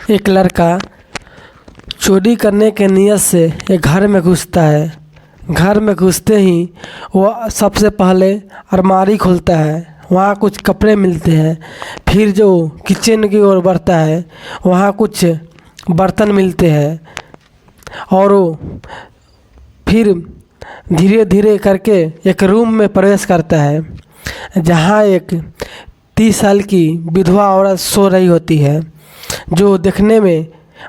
एक लड़का चोरी करने के नियत से एक घर में घुसता है। घर में घुसते ही वो सबसे पहले अलमारी खोलता है, वहाँ कुछ कपड़े मिलते हैं। फिर जो किचन की ओर बढ़ता है, वहाँ कुछ बर्तन मिलते हैं और वो फिर धीरे धीरे करके एक रूम में प्रवेश करता है, जहाँ एक 30 साल की विधवा औरत सो रही होती है, जो देखने में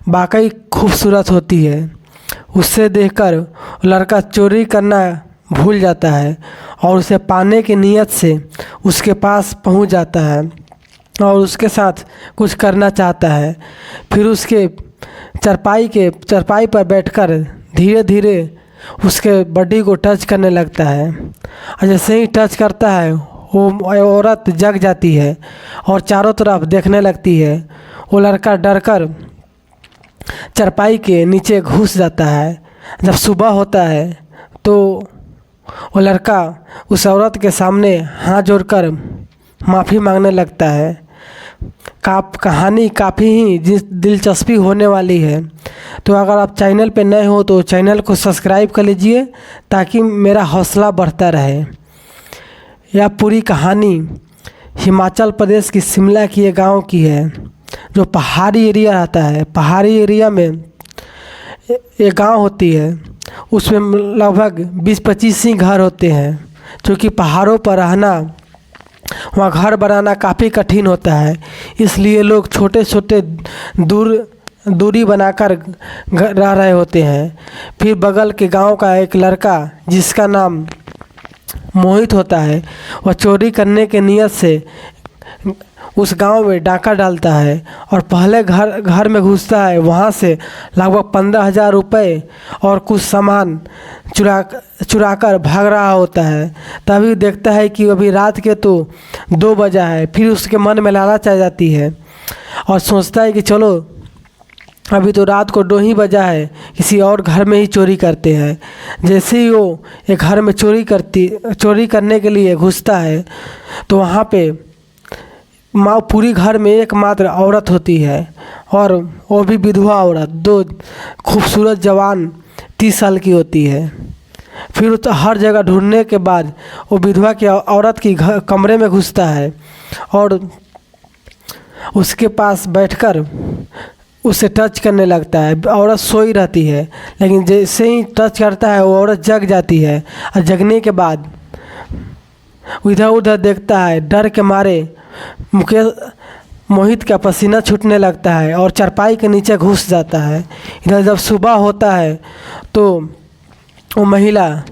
वाकई खूबसूरत होती है। उसे देखकर लड़का चोरी करना भूल जाता है और उसे पाने की नीयत से उसके पास पहुंच जाता है और उसके साथ कुछ करना चाहता है। फिर उसके चरपाई पर बैठकर धीरे धीरे उसके बॉडी को टच करने लगता है और जैसे ही टच करता है वो औरत जग जाती है और चारों तरफ देखने लगती है। वो लड़का डरकर चरपाई के नीचे घुस जाता है। जब सुबह होता है तो वो लड़का उस औरत के सामने हाथ जोड़कर माफ़ी मांगने लगता है। कहानी काफ़ी ही दिलचस्पी होने वाली है, तो अगर आप चैनल पे नए हो तो चैनल को सब्सक्राइब कर लीजिए ताकि मेरा हौसला बढ़ता रहे। यह पूरी कहानी हिमाचल प्रदेश की शिमला की एक गांव की है, जो पहाड़ी एरिया रहता है। पहाड़ी एरिया में एक गांव होती है, उसमें लगभग 20-25 ही घर होते हैं, क्योंकि पहाड़ों पर रहना, वहाँ घर बनाना काफ़ी कठिन होता है। इसलिए लोग छोटे छोटे दूरी बनाकर रह रहे होते हैं। फिर बगल के गांव का एक लड़का जिसका नाम मोहित होता है, वह चोरी करने के नियत से उस गांव में डाका डालता है और पहले घर में घुसता है। वहां से लगभग 15,000 रुपये और कुछ सामान चुराकर भाग रहा होता है। तभी देखता है कि अभी रात के तो 2 बजा है। फिर उसके मन में लालच आ जाती है और सोचता है कि चलो अभी तो रात को 2 ही बजा है, किसी और घर में ही चोरी करते हैं। जैसे ही वो एक घर में चोरी करने के लिए घुसता है तो वहाँ पे पूरी घर में एकमात्र औरत होती है, और वो भी विधवा औरत, 2 खूबसूरत जवान 30 साल की होती है। फिर तो हर जगह ढूंढने के बाद वो विधवा की औरत की कमरे में घुसता है और उसके पास बैठकर उसे टच करने लगता है। औरत सोई रहती है, लेकिन जैसे ही टच करता है वो औरत जग जाती है और जगने के बाद इधर उधर देखता है। डर के मारे मोहित का पसीना छूटने लगता है और चरपाई के नीचे घुस जाता है। इधर जब सुबह होता है तो वो महिला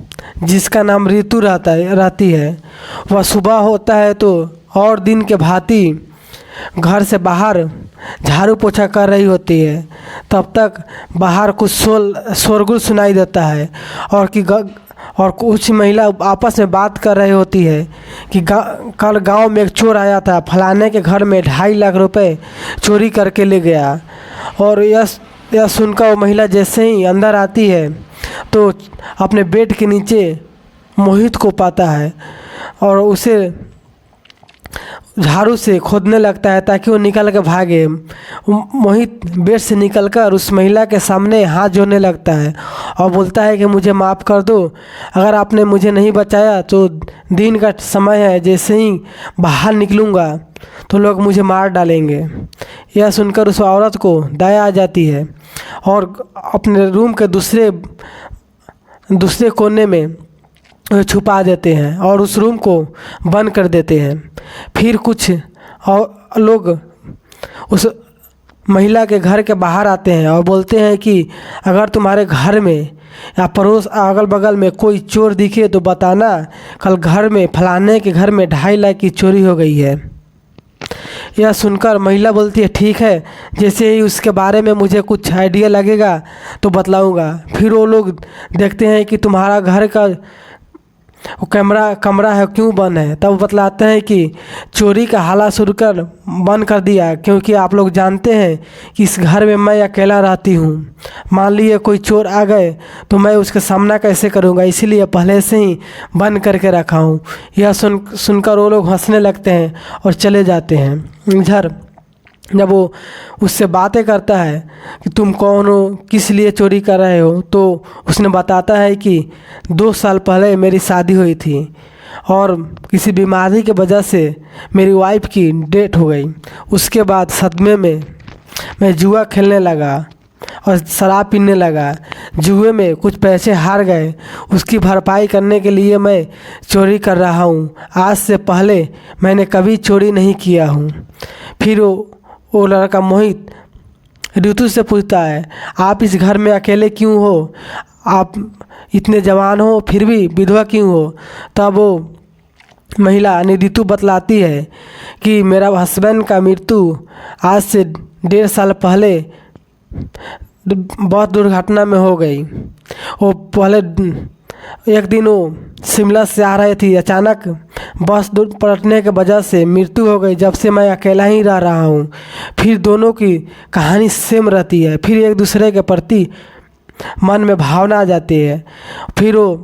जिसका नाम ऋतु रहती है, वह सुबह होता है तो और दिन के भांति घर से बाहर झाड़ू पोछा कर रही होती है। तब तक बाहर कुछ शोरगुल सुनाई देता है और कुछ महिला आपस में बात कर रही होती है कि कल गांव में एक चोर आया था, फलाने के घर में 2.5 लाख रुपए चोरी करके ले गया। और यह सुनकर वो महिला जैसे ही अंदर आती है तो अपने बेड के नीचे मोहित को पाता है और उसे झाड़ू से खोदने लगता है ताकि वो निकल के भागे। मोहित बेड से निकलकर उस महिला के सामने हाथ जोड़ने लगता है और बोलता है कि मुझे माफ़ कर दो, अगर आपने मुझे नहीं बचाया तो दिन का समय है, जैसे ही बाहर निकलूँगा तो लोग मुझे मार डालेंगे। यह सुनकर उस औरत को दया आ जाती है और अपने रूम के दूसरे कोने में छुपा देते हैं और उस रूम को बंद कर देते हैं। फिर कुछ और लोग उस महिला के घर के बाहर आते हैं और बोलते हैं कि अगर तुम्हारे घर में या पड़ोस अगल बगल में कोई चोर दिखे तो बताना, कल घर में फलाने के घर में 2.5 लाख की चोरी हो गई है। यह सुनकर महिला बोलती है ठीक है, जैसे ही उसके बारे में मुझे कुछ आइडिया लगेगा तो बतलाऊँगा। फिर वो लोग देखते हैं कि तुम्हारा घर का वो कमरा है क्यों बंद है, तब बतलाते हैं कि चोरी का हाला शुरू कर बंद कर दिया, क्योंकि आप लोग जानते हैं कि इस घर में मैं अकेला रहती हूँ। मान लीजिए कोई चोर आ गए तो मैं उसका सामना कैसे करूँगा, इसीलिए पहले से ही बंद करके रखा हूँ। यह सुनकर वो लोग हंसने लगते हैं और चले जाते हैं। इधर जब वो उससे बातें करता है कि तुम कौन हो, किस लिए चोरी कर रहे हो, तो उसने बताता है कि 2 साल पहले मेरी शादी हुई थी और किसी बीमारी के वजह से मेरी वाइफ की डेथ हो गई। उसके बाद सदमे में मैं जुआ खेलने लगा और शराब पीने लगा। जुए में कुछ पैसे हार गए, उसकी भरपाई करने के लिए मैं चोरी कर रहा हूँ। आज से पहले मैंने कभी चोरी नहीं किया हूँ। फिर वो लड़का मोहित ऋतु से पूछता है, आप इस घर में अकेले क्यों हो? आप इतने जवान हो फिर भी विधवा क्यों हो? तब वो महिला यानी ऋतु बतलाती है कि मेरा हस्बैंड का मृत्यु आज से 1.5 साल पहले बहुत दुर्घटना में हो गई। वो पहले एक दिन वो शिमला से आ रही थी, अचानक बस पलटने के वजह से मृत्यु हो गई। जब से मैं अकेला ही रह रहा हूँ। फिर दोनों की कहानी सेम रहती है। फिर एक दूसरे के प्रति मन में भावना आ जाती है। फिर वो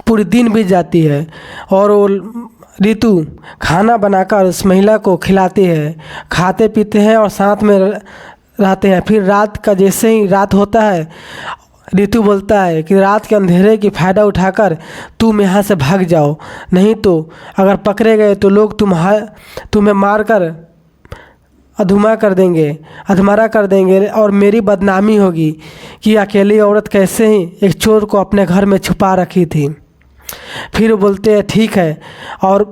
पूरी दिन बीत जाती है और वो ऋतु खाना बनाकर उस महिला को खिलाती है, खाते पीते हैं और साथ में रहते हैं। फिर रात का जैसे ही रात होता है, ऋतु बोलता है कि रात के अंधेरे की फ़ायदा उठाकर तुम यहाँ से भाग जाओ, नहीं तो अगर पकड़े गए तो लोग तुम्हें मारकर अधमरा कर देंगे और मेरी बदनामी होगी कि अकेली औरत कैसे ही एक चोर को अपने घर में छुपा रखी थी। फिर वो बोलते हैं ठीक है, और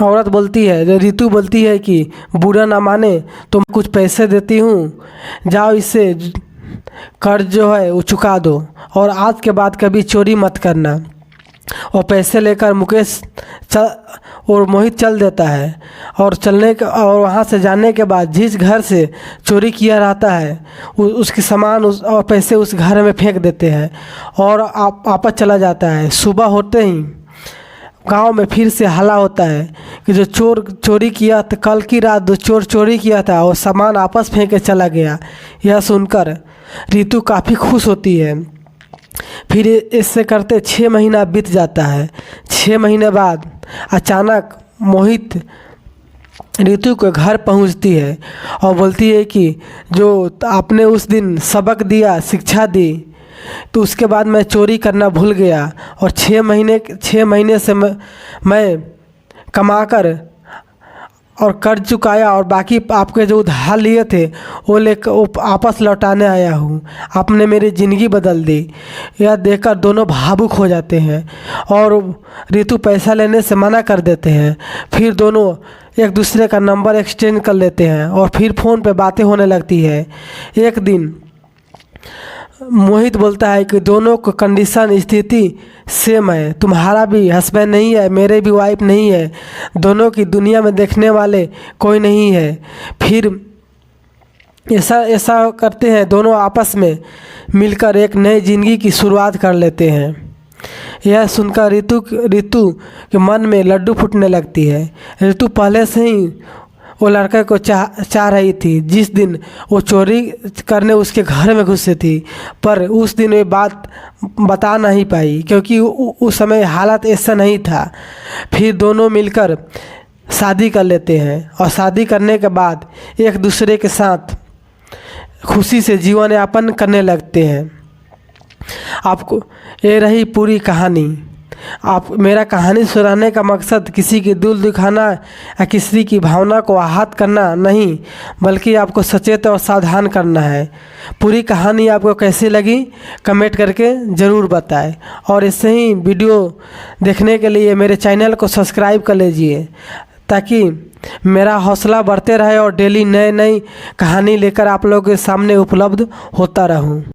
औरत बोलती है, ऋतु बोलती है कि बुरा ना माने तो मैं कुछ पैसे देती हूँ, जाओ इससे कर्ज जो है वो चुका दो और आज के बाद कभी चोरी मत करना। और पैसे लेकर मुकेश और मोहित चल देता है और और वहाँ से जाने के बाद जिस घर से चोरी किया रहता है उसके सामान और पैसे उस घर में फेंक देते हैं और वापस चला जाता है। सुबह होते ही गांव में फिर से हल्ला होता है कि जो चोरी किया था कल की रात, जो चोर चोरी किया था वो सामान आपस फेंक के चला गया। यह सुनकर ऋतु काफ़ी खुश होती है। फिर इससे करते 6 महीना बीत जाता है। 6 महीने बाद अचानक मोहित ऋतु के घर पहुंचती है और बोलती है कि जो आपने उस दिन सबक दिया, शिक्षा दी, तो उसके बाद मैं चोरी करना भूल गया और 6 महीने से मैं कमाकर और कर्ज चुकाया और बाकी आपके जो उधार लिए थे वो वापस लौटाने आया हूँ। आपने मेरी ज़िंदगी बदल दी। यह देखकर दोनों भावुक हो जाते हैं और ऋतु पैसा लेने से मना कर देते हैं। फिर दोनों एक दूसरे का नंबर एक्सचेंज कर लेते हैं और फिर फ़ोन पे बातें होने लगती है। एक दिन मोहित बोलता है कि दोनों को कंडीशन स्थिति सेम है, तुम्हारा भी हस्बैंड नहीं है, मेरे भी वाइफ नहीं है, दोनों की दुनिया में देखने वाले कोई नहीं है। फिर ऐसा करते हैं, दोनों आपस में मिलकर एक नई ज़िंदगी की शुरुआत कर लेते हैं। यह सुनकर ऋतु के मन में लड्डू फूटने लगती है। ऋतु पहले से ही वो लड़के को चाह रही थी। जिस दिन वो चोरी करने उसके घर में घुसी थी, पर उस दिन ये बात बता नहीं पाई क्योंकि उस समय हालत ऐसा नहीं था। फिर दोनों मिलकर शादी कर लेते हैं और शादी करने के बाद एक दूसरे के साथ खुशी से जीवन यापन करने लगते हैं। आपको ये रही पूरी कहानी। मेरा कहानी सुनाने का मकसद किसी की दिल दुखाना या किसी की भावना को आहत करना नहीं, बल्कि आपको सचेत और सावधान करना है। पूरी कहानी आपको कैसी लगी कमेंट करके ज़रूर बताएं और ऐसे ही वीडियो देखने के लिए मेरे चैनल को सब्सक्राइब कर लीजिए ताकि मेरा हौसला बढ़ते रहे और डेली नई कहानी लेकर आप लोगों के सामने उपलब्ध होता रहूं।